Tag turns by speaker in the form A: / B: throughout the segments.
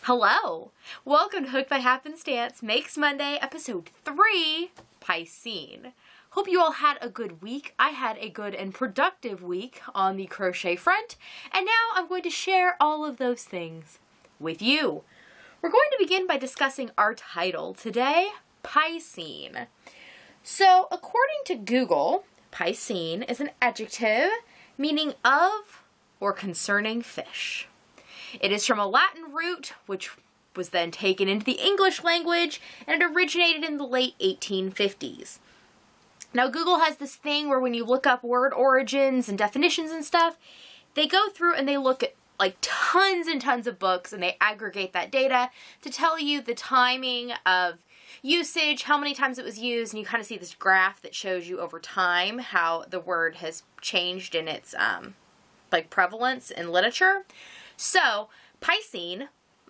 A: Hello! Welcome to Hooked by Happenstance Makes Monday, episode 3, Piscine. Hope you all had a good week. I had a good and productive week on the crochet front, and now I'm going to share all of those things with you. We're going to begin by discussing our title today, Piscine. So, according to Google, piscine is an adjective meaning of or concerning fish. It is from a Latin root, which was then taken into the English language, and it originated in the late 1850s. Now, Google has this thing where when you look up word origins and definitions and stuff, they go through and they look at like tons and tons of books, and they aggregate that data to tell you the timing of usage, how many times it was used, and you kind of see this graph that shows you over time how the word has changed in its prevalence in literature. So, piscine,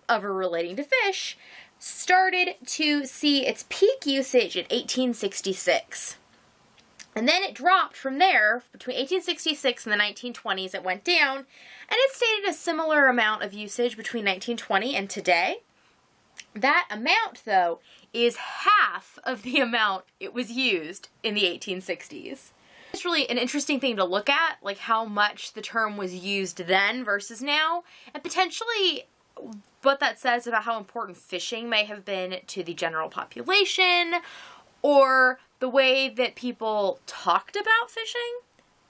A: ever relating to fish, started to see its peak usage in 1866. And then it dropped from there. Between 1866 and the 1920s, it went down, and it stayed at a similar amount of usage between 1920 and today. That amount, though, is half of the amount it was used in the 1860s. It's really an interesting thing to look at, like how much the term was used then versus now, and potentially what that says about how important fishing may have been to the general population, or the way that people talked about fishing.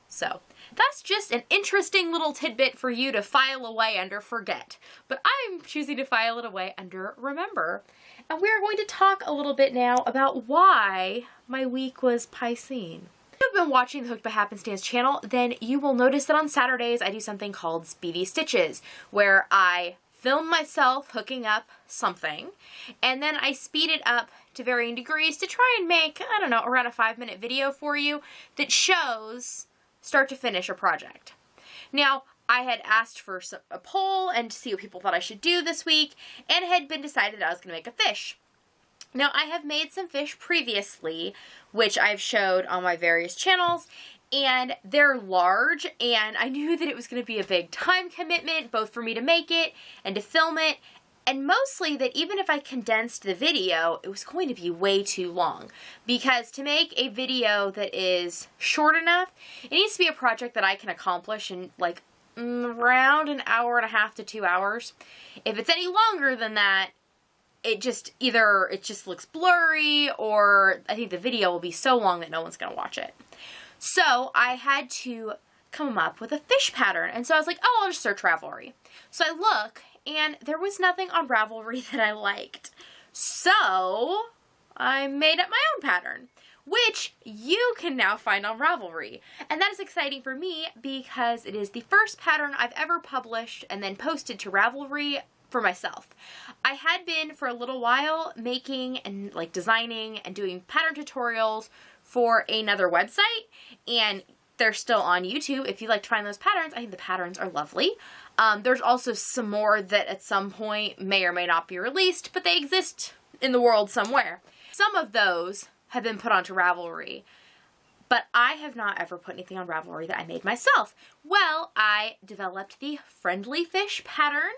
A: So, that's just an interesting little tidbit for you to file away under forget, but I'm choosing to file it away under remember. And we're going to talk a little bit now about why my week was piscine. If you've been watching the Hooked by Happenstance channel, then you will notice that on Saturdays I do something called Speedy Stitches, where I film myself hooking up something, and then I speed it up to varying degrees to try and make, I don't know, around a 5-minute video for you that shows start to finish a project. Now, I had asked for a poll and to see what people thought I should do this week, and it had been decided that I was going to make a fish. Now, I have made some fish previously, which I've showed on my various channels, and they're large, and I knew that it was going to be a big time commitment, both for me to make it and to film it, and mostly that even if I condensed the video, it was going to be way too long. Because to make a video that is short enough, it needs to be a project that I can accomplish in like around an hour and a half to 2 hours. If it's any longer than that, it just looks blurry, or I think the video will be so long that no one's going to watch it. So I had to come up with a fish pattern. And so I was like, oh, I'll just search Ravelry. So I look, and there was nothing on Ravelry that I liked. So I made up my own pattern, which you can now find on Ravelry. And that is exciting for me because it is the first pattern I've ever published and then posted to Ravelry for myself. I had been for a little while making and designing and doing pattern tutorials for another website, and they're still on YouTube. If you like to find those patterns, I think the patterns are lovely. There's also some more that at some point may or may not be released, but they exist in the world somewhere. Some of those have been put onto Ravelry, but I have not ever put anything on Ravelry that I made myself. Well, I developed the Friendly Fish pattern,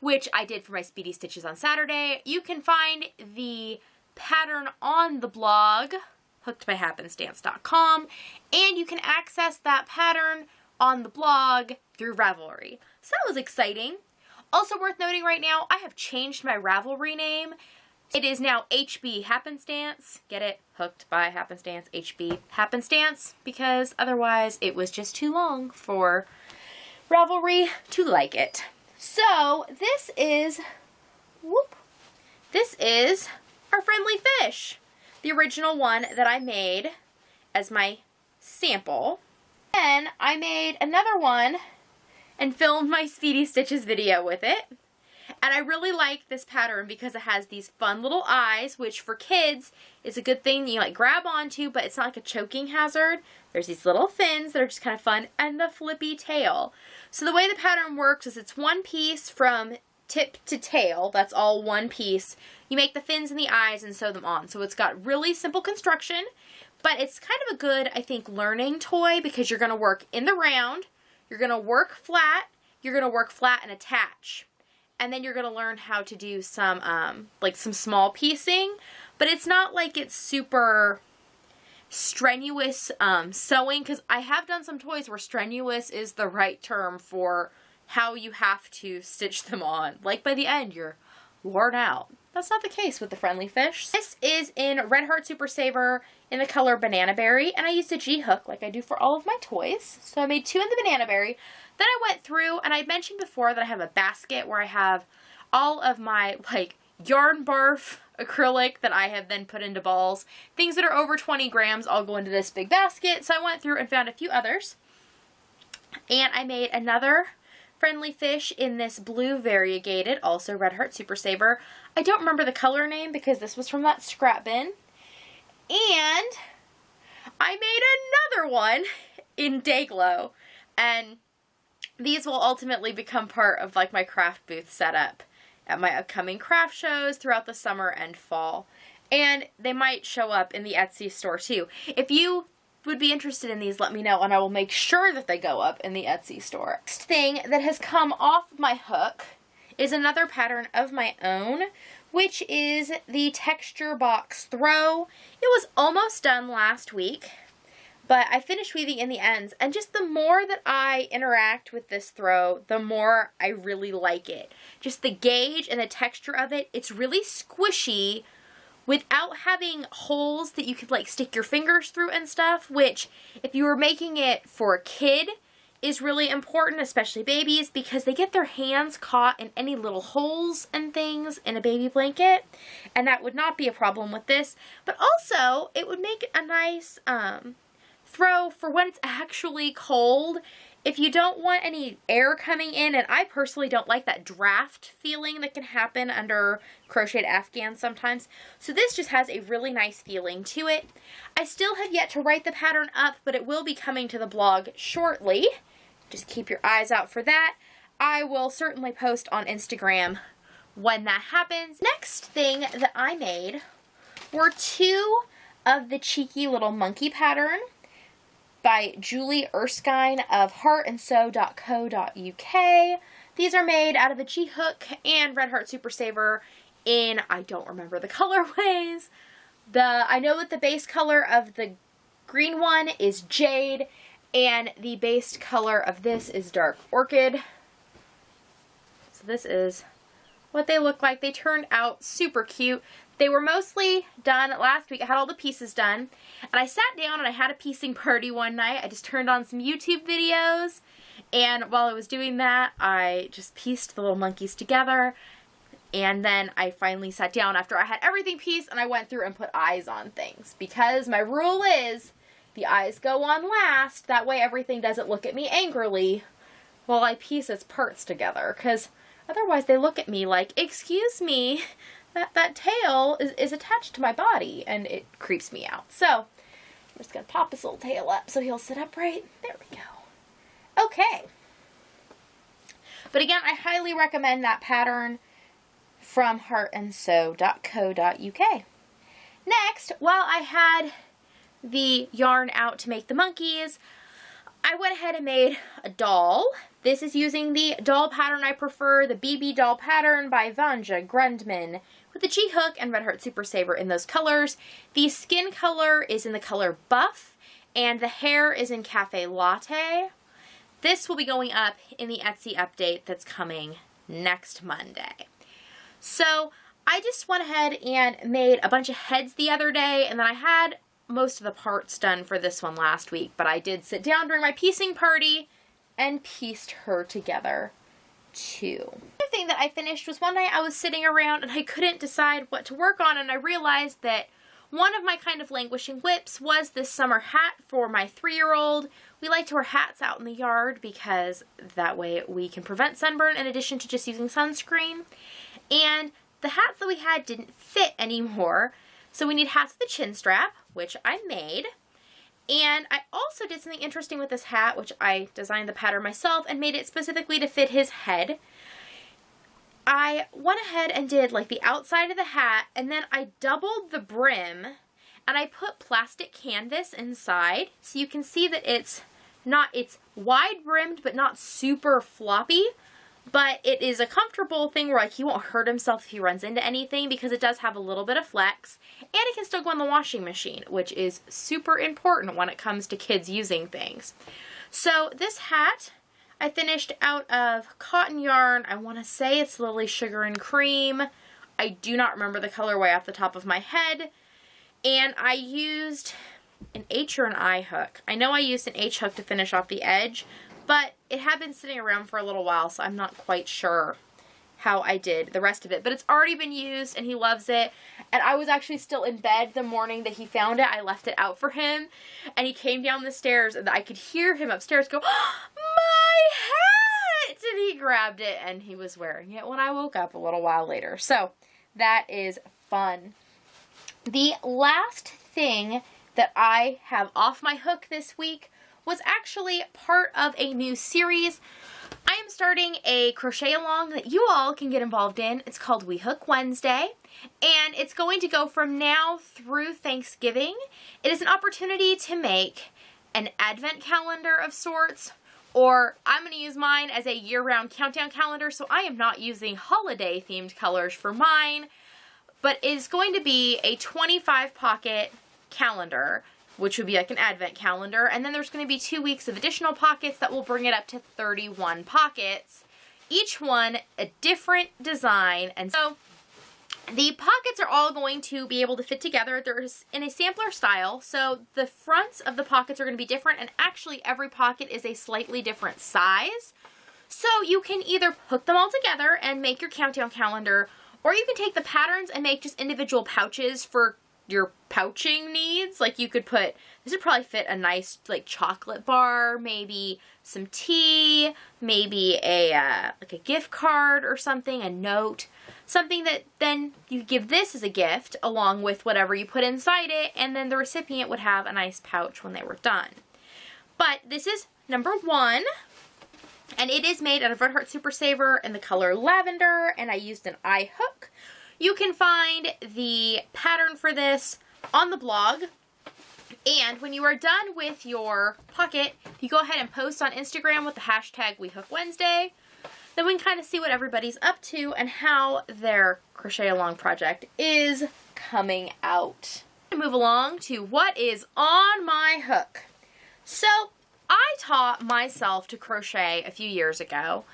A: which I did for my Speedy Stitches on Saturday. You can find the pattern on the blog, HookedByHappenstance.com, and you can access that pattern on the blog through Ravelry. So that was exciting. Also worth noting right now, I have changed my Ravelry name. It is now hbhappenstance. Get it? Hooked by Happenstance, hbhappenstance, because otherwise it was just too long for Ravelry to like it. So this is our Friendly Fish, the original one that I made as my sample. Then I made another one and filmed my Speedy Stitches video with it. And I really like this pattern because it has these fun little eyes, which for kids is a good thing you grab onto, but it's not like a choking hazard. There's these little fins that are just kind of fun, and the flippy tail. So the way the pattern works is it's one piece from tip to tail. That's all one piece. You make the fins and the eyes and sew them on. So it's got really simple construction, but it's kind of a good, I think, learning toy because you're going to work in the round, you're going to work flat and attach. and then you're going to learn how to do some, like some small piecing, but it's not like it's super strenuous sewing, because I have done some toys where strenuous is the right term for how you have to stitch them on. Like by the end, you're worn out. That's not the case with the Friendly Fish. This is in Red Heart Super Saver in the color Banana Berry, and I used a G-hook like I do for all of my toys. So I made 2 in the Banana Berry. Then I went through, and I mentioned before that I have a basket where I have all of my, like, yarn barf acrylic that I have then put into balls. Things that are over 20 grams all go into this big basket. So I went through and found a few others. And I made another Friendly Fish in this blue variegated, also Red Heart Super Saver. I don't remember the color name because this was from that scrap bin. And I made another one in Dayglow. And these will ultimately become part of like my craft booth setup at my upcoming craft shows throughout the summer and fall. And they might show up in the Etsy store too. If you would be interested in these, let me know and I will make sure that they go up in the Etsy store. Next thing that has come off my hook is another pattern of my own, which is the Texture Box Throw. It was almost done last week, but I finished weaving in the ends, and just the more that I interact with this throw, the more I really like it. Just the gauge and the texture of it, it's really squishy without having holes that you could like stick your fingers through and stuff, which if you were making it for a kid is really important, especially babies, because they get their hands caught in any little holes and things in a baby blanket, and that would not be a problem with this. But also, it would make a nice throw for when it's actually cold. If you don't want any air coming in, and I personally don't like that draft feeling that can happen under crocheted afghans sometimes, so this just has a really nice feeling to it. I still have yet to write the pattern up, but it will be coming to the blog shortly. Just keep your eyes out for that. I will certainly post on Instagram when that happens. Next thing that I made were 2 of the Cheeky Little Monkey pattern by Julie Erskine of heartandsew.co.uk. These are made out of the G-hook and Red Heart Super Saver in, I don't remember the colorways. I know that the base color of the green one is Jade, and the base color of this is Dark Orchid. So this is what they look like. They turned out super cute. They were mostly done last week. I had all the pieces done, and I sat down and I had a piecing party one night. I just turned on some YouTube videos, and while I was doing that, I just pieced the little monkeys together, and then I finally sat down after I had everything pieced, and I went through and put eyes on things, because my rule is the eyes go on last. That way everything doesn't look at me angrily while I piece its parts together, because otherwise they look at me like, excuse me, that tail is attached to my body, and it creeps me out. So I'm just going to pop his little tail up so he'll sit upright. There we go. Okay. But again, I highly recommend that pattern from heartandsew.co.uk. Next, while I had the yarn out to make the monkeys, I went ahead and made a doll. This is using the doll pattern I prefer, the BB doll pattern by Vanja Grundmann, with the G-hook and Red Heart Super Saver in those colors. The skin color is in the color Buff, and the hair is in Cafe Latte. This will be going up in the Etsy update that's coming next Monday. So I just went ahead and made a bunch of heads the other day, and then I had most of the parts done for this one last week, but I did sit down during my piecing party and pieced her together too. The thing that I finished was one night I was sitting around and I couldn't decide what to work on, and I realized that one of my kind of languishing whips was this summer hat for my 3-year-old. We like to wear hats out in the yard because that way we can prevent sunburn in addition to just using sunscreen. And the hats that we had didn't fit anymore, so we need hats with a chin strap, which I made. And I also did something interesting with this hat, which I designed the pattern myself and made it specifically to fit his head. I went ahead and did like the outside of the hat, and then I doubled the brim, and I put plastic canvas inside, so you can see that it's wide brimmed but not super floppy. But it is a comfortable thing where like he won't hurt himself if he runs into anything because it does have a little bit of flex, and it can still go in the washing machine, which is super important when it comes to kids using things. So this hat I finished out of cotton yarn. I want to say it's Lily Sugar and Cream. I do not remember the colorway off the top of my head. And I used an H or an I hook. I know I used an H hook to finish off the edge, but it had been sitting around for a little while, so I'm not quite sure how I did the rest of it. But it's already been used, and he loves it. And I was actually still in bed the morning that he found it. I left it out for him, and he came down the stairs, and I could hear him upstairs go, "Oh, my hat!" And he grabbed it, and he was wearing it when I woke up a little while later. So that is fun. The last thing that I have off my hook this week was actually part of a new series. I am starting a crochet along that you all can get involved in. It's called We Hook Wednesday, and it's going to go from now through Thanksgiving. It is an opportunity to make an advent calendar of sorts, or I'm going to use mine as a year-round countdown calendar, so I am not using holiday-themed colors for mine, but it's going to be a 25 pocket calendar, which would be like an advent calendar, and then there's going to be 2 weeks of additional pockets that will bring it up to 31 pockets, each one a different design. And so the pockets are all going to be able to fit together. They're in a sampler style, so the fronts of the pockets are going to be different, and actually every pocket is a slightly different size. So you can either hook them all together and make your countdown calendar, or you can take the patterns and make just individual pouches for your pouching needs. Like you could put, this would probably fit a nice like chocolate bar, maybe some tea, maybe a like a gift card or something, a note, something that then you give this as a gift along with whatever you put inside it, and then the recipient would have a nice pouch when they were done. But this is number 1, and it is made out of Red Heart Super Saver in the color lavender, and I used an I hook. You can find the pattern for this on the blog, and when you are done with your pocket, you go ahead and post on Instagram with the hashtag WeHookWednesday. Then we can kind of see what everybody's up to and how their crochet along project is coming out. Move along to what is on my hook. So I taught myself to crochet a few years ago.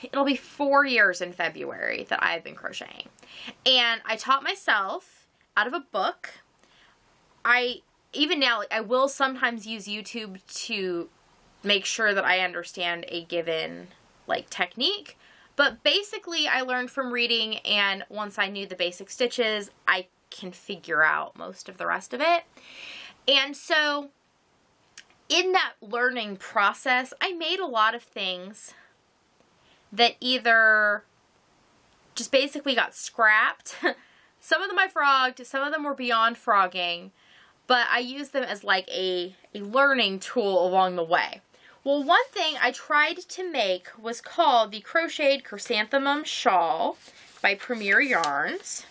A: It'll be 4 years in February that I've been crocheting. And I taught myself out of a book. Even now, I will sometimes use YouTube to make sure that I understand a given, like, technique. But basically, I learned from reading, and once I knew the basic stitches, I can figure out most of the rest of it. And so, in that learning process, I made a lot of things that either just basically got scrapped. Some of them I frogged, some of them were beyond frogging, but I used them as like a learning tool along the way. Well, one thing I tried to make was called the Crocheted Chrysanthemum Shawl by Premier Yarns.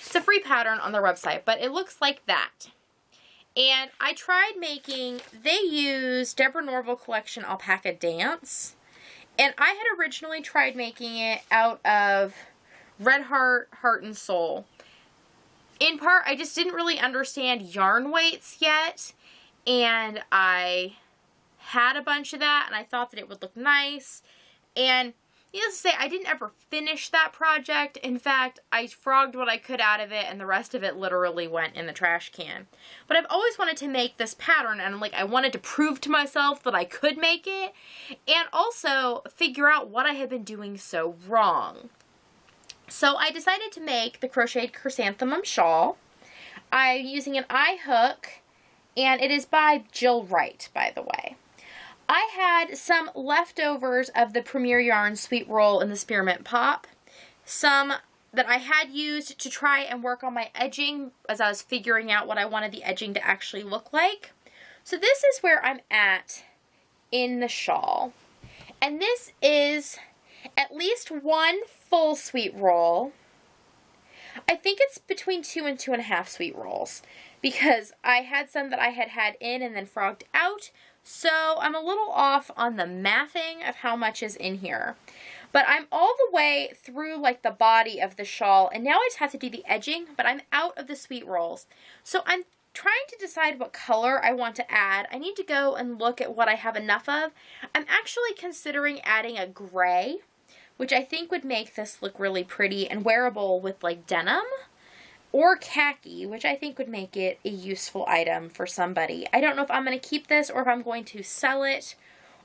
A: It's a free pattern on their website, but it looks like that. And I tried making, they use Deborah Norville Collection Alpaca Dance. And I had originally tried making it out of Red Heart, Heart and Soul. In part, I just didn't really understand yarn weights yet. And I had a bunch of that, and I thought that it would look nice. And needless to say, I didn't ever finish that project. In fact, I frogged what I could out of it, and the rest of it literally went in the trash can. But I've always wanted to make this pattern, and I wanted to prove to myself that I could make it, and also figure out what I had been doing so wrong. So I decided to make the Crocheted Chrysanthemum Shawl. I'm using an I hook, and it is by Jill Wright, by the way. I had some leftovers of the Premier Yarn Sweet Roll in the Spearmint Pop. Some that I had used to try and work on my edging as I was figuring out what I wanted the edging to actually look like. So this is where I'm at in the shawl. And this is at least 1 full sweet roll. I think it's between 2 and 2.5 sweet rolls, because I had some that I had in and then frogged out. So I'm a little off on the mathing of how much is in here. But I'm all the way through like the body of the shawl, and now I just have to do the edging, but I'm out of the sweet rolls. So I'm trying to decide what color I want to add. I need to go and look at what I have enough of. I'm actually considering adding a gray, which I think would make this look really pretty and wearable with like denim, or khaki, which I think would make it a useful item for somebody. I don't know if I'm going to keep this or if I'm going to sell it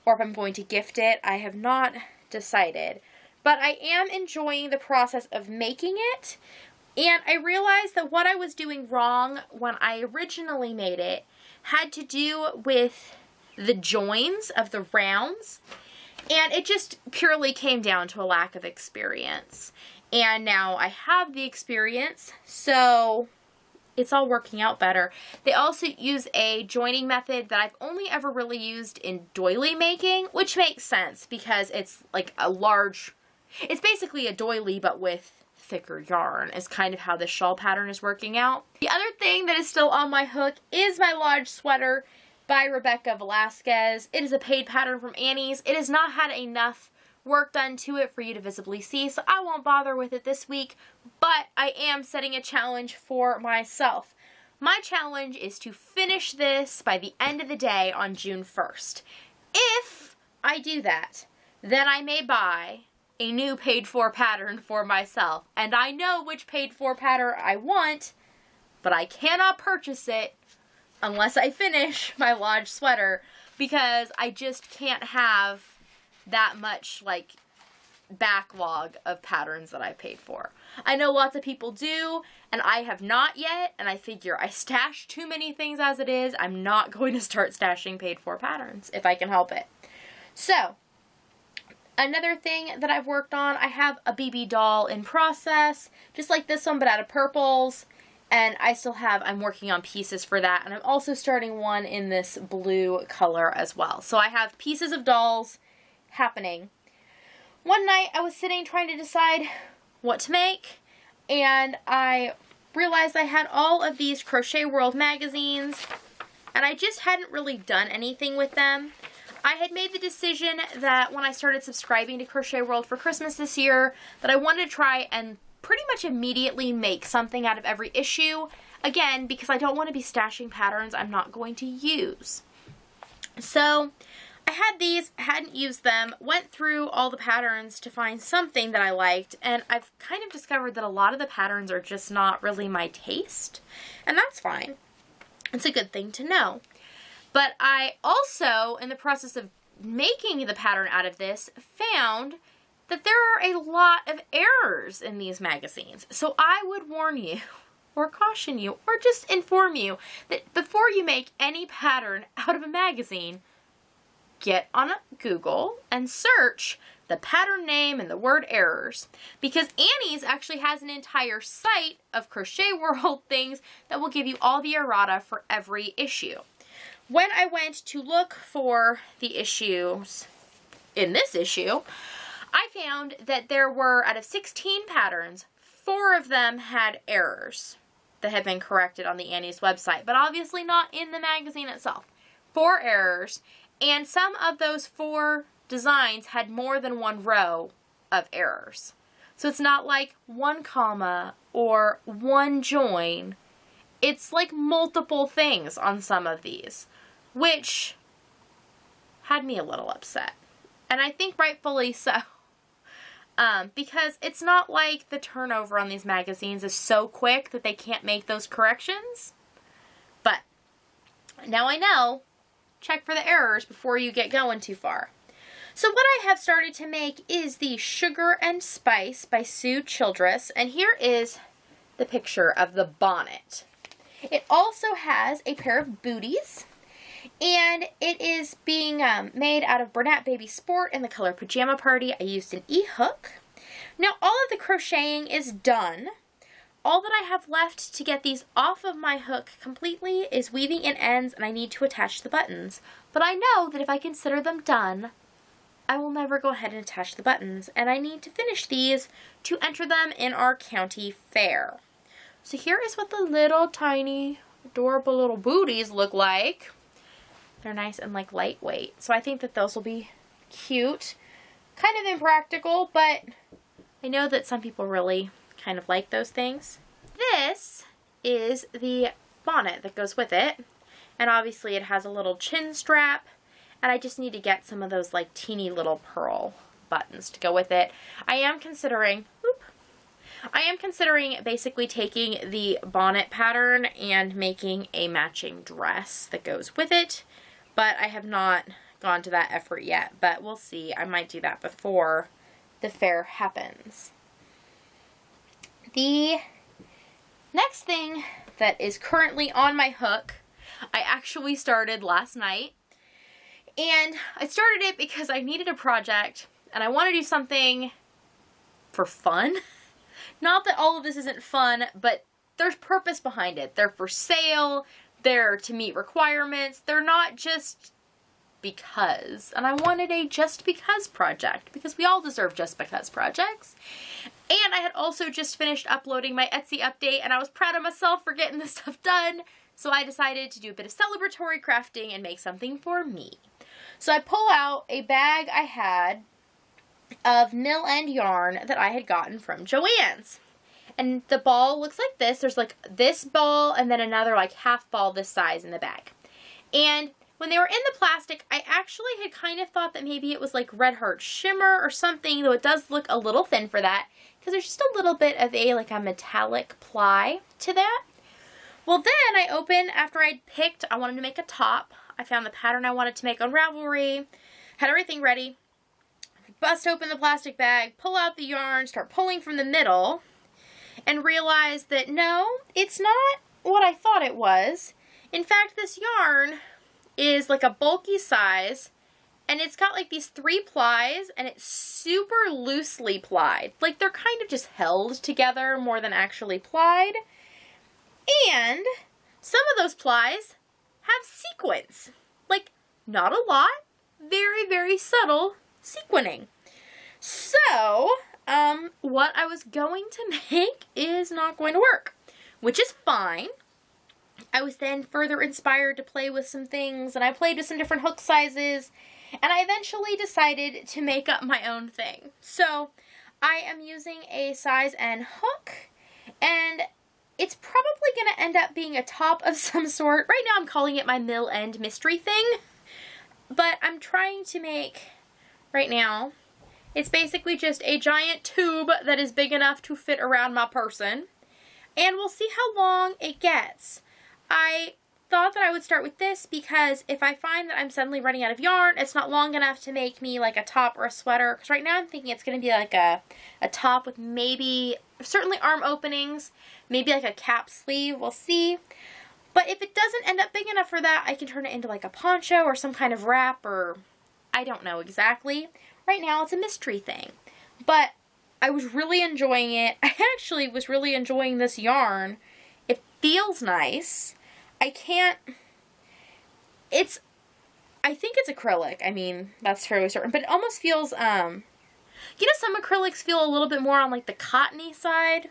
A: or if I'm going to gift it. I have not decided, but I am enjoying the process of making it, and I realized that what I was doing wrong when I originally made it had to do with the joins of the rounds, and it just purely came down to a lack of experience. And now I have the experience, so it's all working out better. They also use a joining method that I've only ever really used in doily making, which makes sense because it's like a large, it's basically a doily but with thicker yarn is kind of how this shawl pattern is working out. The other thing that is still on my hook is my Lodge sweater by Rebecca Velasquez. It is a paid pattern from Annie's. It has not had enough work done to it for you to visibly see, so I won't bother with it this week, but I am setting a challenge for myself. My challenge is to finish this by the end of the day on June 1st. If I do that, then I may buy a new paid for pattern for myself, and I know which paid for pattern I want, but I cannot purchase it unless I finish my Lodge sweater, because I just can't have that much like backlog of patterns that I paid for. I know lots of people do, and I have not yet, and I figure I stash too many things as it is. I'm not going to start stashing paid for patterns if I can help it. So, another thing that I've worked on, I have a BB doll in process, just like this one but out of purples, and I'm working on pieces for that, and I'm also starting one in this blue color as well. So I have pieces of dolls happening. One night I was sitting trying to decide what to make, and I realized I had all of these Crochet World magazines, and I just hadn't really done anything with them. I had made the decision that when I started subscribing to Crochet World for Christmas this year, that I wanted to try and pretty much immediately make something out of every issue, again, because I don't want to be stashing patterns I'm not going to use. So I had these, hadn't used them, went through all the patterns to find something that I liked, and I've kind of discovered that a lot of the patterns are just not really my taste, and that's fine. It's a good thing to know. But I also, in the process of making the pattern out of this, found that there are a lot of errors in these magazines. So I would warn you, or caution you, or just inform you that before you make any pattern out of a magazine, get on Google and search the pattern name and the word errors, because Annie's actually has an entire site of Crochet World things that will give you all the errata for every issue. When I went to look for the issues in this issue, I found that there were, out of 16 patterns, 4 of them had errors that had been corrected on the Annie's website, but obviously not in the magazine itself. 4 errors. And some of those 4 designs had more than one row of errors. So it's not like 1 comma or 1 join. It's like multiple things on some of these, which had me a little upset. And I think rightfully so. Because it's not like the turnover on these magazines is so quick that they can't make those corrections. But now I know. Check for the errors before you get going too far. So what I have started to make is the Sugar and Spice by Sue Childress, and here is the picture of the bonnet. It also has a pair of booties, and it is being made out of Bernat Baby Sport in the color Pajama Party. I used an E-hook. Now all of the crocheting is done. All that I have left to get these off of my hook completely is weaving in ends, and I need to attach the buttons. But I know that if I consider them done, I will never go ahead and attach the buttons, and I need to finish these to enter them in our county fair. So here is what the little tiny adorable little booties look like. They're nice and like lightweight. So I think that those will be cute. Kind of impractical, but I know that some people really kind of like those things. This is the bonnet that goes with it. And obviously it has a little chin strap. And I just need to get some of those like teeny little pearl buttons to go with it. I am considering basically taking the bonnet pattern and making a matching dress that goes with it. But I have not gone to that effort yet. But we'll see. I might do that before the fair happens. The next thing that is currently on my hook, I actually started last night. And I started it because I needed a project and I want to do something for fun. Not that all of this isn't fun, but there's purpose behind it. They're for sale, they're to meet requirements, they're not just because. And I wanted a just because project because we all deserve just because projects. And I had also just finished uploading my Etsy update and I was proud of myself for getting this stuff done. So I decided to do a bit of celebratory crafting and make something for me. So I pull out a bag I had of mill end yarn that I had gotten from Joann's. And the ball looks like this. There's like this ball and then another like half ball this size in the bag. And when they were in the plastic, I actually had kind of thought that maybe it was like Red Heart Shimmer or something, though it does look a little thin for that because there's just a little bit of a like a metallic ply to that. Well, then I opened, after I'd picked, I wanted to make a top. I found the pattern I wanted to make on Ravelry, had everything ready, bust open the plastic bag, pull out the yarn, start pulling from the middle, and realize that no, it's not what I thought it was. In fact, this yarn is like a bulky size, and it's got like these 3 plies, and it's super loosely plied. Like they're kind of just held together more than actually plied. And some of those plies have sequins. Like, not a lot, very, very subtle sequining. So, what I was going to make is not going to work, which is fine. I was then further inspired to play with some things, and I played with some different hook sizes, and I eventually decided to make up my own thing. So, I am using a size N hook, and it's probably going to end up being a top of some sort. Right now I'm calling it my mill end mystery thing. But I'm trying to make, right now, it's basically just a giant tube that is big enough to fit around my person. And we'll see how long it gets. I thought that I would start with this because if I find that I'm suddenly running out of yarn, it's not long enough to make me like a top or a sweater. Because right now I'm thinking it's going to be like a top with maybe, certainly arm openings, maybe like a cap sleeve, we'll see. But if it doesn't end up big enough for that, I can turn it into like a poncho or some kind of wrap, or I don't know exactly. Right now it's a mystery thing. But I was really enjoying it. I actually was really enjoying this yarn. It feels nice. I think it's acrylic. I mean, that's fairly certain. But it almost feels, you know, some acrylics feel a little bit more on like the cottony side.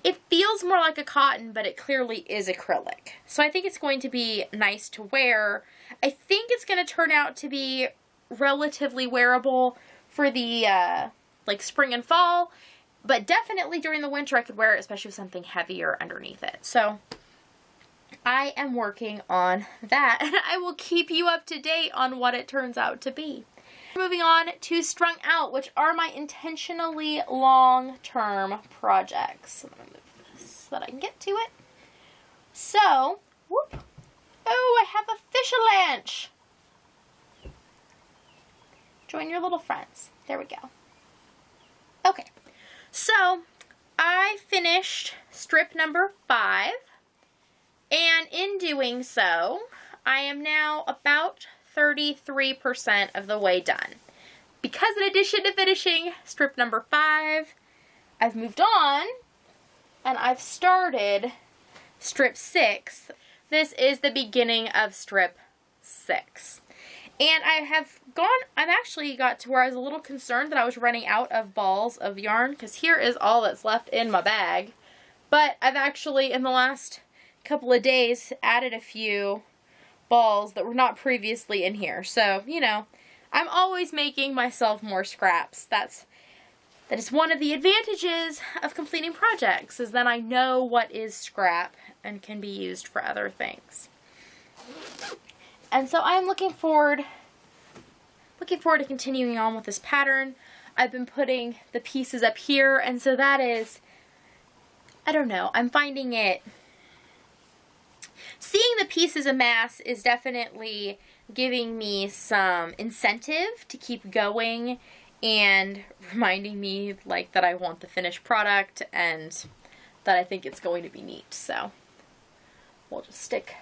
A: It feels more like a cotton, but it clearly is acrylic. So I think it's going to be nice to wear. I think it's going to turn out to be relatively wearable for the, like spring and fall. But definitely during the winter I could wear it, especially with something heavier underneath it. So I am working on that, and I will keep you up to date on what it turns out to be. Moving on to Strung Out, which are my intentionally long-term projects. I'm going to move this so that I can get to it. So, whoop. Oh, I have a fish-a-lanch. Join your little friends. There we go. Okay, so I finished strip number 5. And in doing so, I am now about 33% of the way done. Because in addition to finishing strip number 5, I've moved on and I've started strip 6. This is the beginning of strip 6. And I've actually got to where I was a little concerned that I was running out of balls of yarn, because here is all that's left in my bag. But I've actually, in the last couple of days, added a few balls that were not previously in here. So, you know, I'm always making myself more scraps. That is one of the advantages of completing projects, is that I know what is scrap and can be used for other things. And so I'm looking forward to continuing on with this pattern. I've been putting the pieces up here, and so that is, I don't know, I'm finding it, seeing the pieces amass is definitely giving me some incentive to keep going and reminding me like that I want the finished product and that I think it's going to be neat. So we'll just stick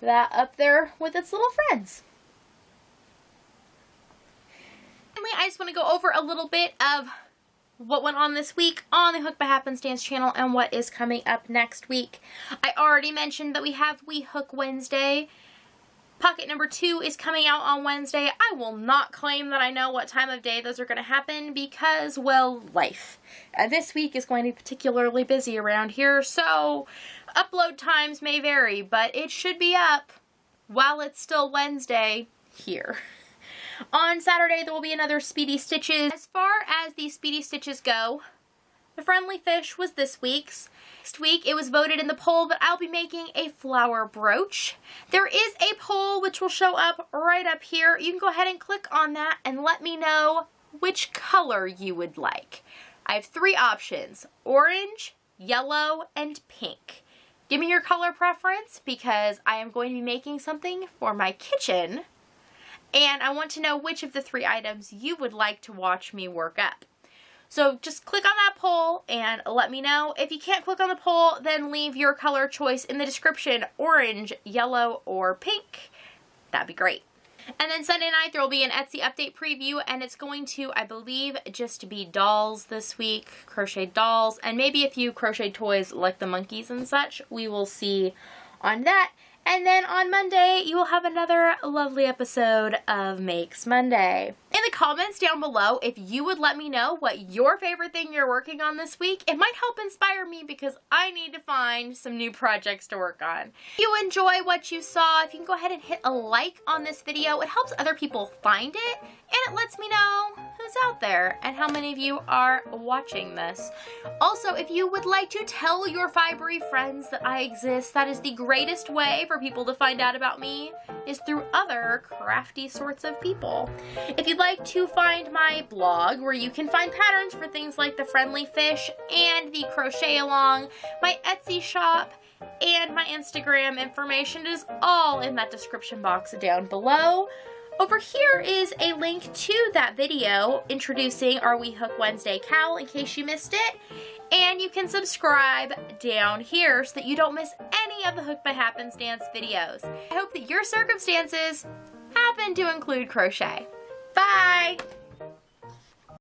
A: that up there with its little friends. Finally, I just want to go over a little bit of what went on this week on the Hooked by Happenstance channel and what is coming up next week. I already mentioned that we have We Hook Wednesday. Pocket number 2 is coming out on Wednesday. I will not claim that I know what time of day those are going to happen because, well, life. This week is going to be particularly busy around here, so upload times may vary, but it should be up while it's still Wednesday here. On Saturday, there will be another Speedy Stitches. As far as the Speedy Stitches go, the Friendly Fish was this week's. Next week, it was voted in the poll that I'll be making a flower brooch. There is a poll which will show up right up here. You can go ahead and click on that and let me know which color you would like. I have 3 options: orange, yellow, and pink. Give me your color preference because I am going to be making something for my kitchen, and I want to know which of the 3 items you would like to watch me work up. So just click on that poll and let me know. If you can't click on the poll, then leave your color choice in the description: orange, yellow, or pink. That'd be great. And then Sunday night, there will be an Etsy update preview, and it's going to, I believe, just be dolls this week, crochet dolls, and maybe a few crochet toys like the monkeys and such. We will see on that. And then on Monday, you will have another lovely episode of Makes Monday. In the comments down below, if you would let me know what your favorite thing you're working on this week, it might help inspire me because I need to find some new projects to work on. If you enjoy what you saw, if you can go ahead and hit a like on this video, it helps other people find it, and it lets me know who's out there and how many of you are watching this. Also, if you would like to tell your fibery friends that I exist, that is the greatest way for people to find out about me, is through other crafty sorts of people. If you'd like to find my blog, where you can find patterns for things like the Friendly Fish and the Crochet Along, my Etsy shop, and my Instagram information is all in that description box down below. Over here is a link to that video introducing our We Hook Wednesday cowl in case you missed it. And you can subscribe down here so that you don't miss any of the Hooked by Happenstance videos. I hope that your circumstances happen to include crochet. Bye!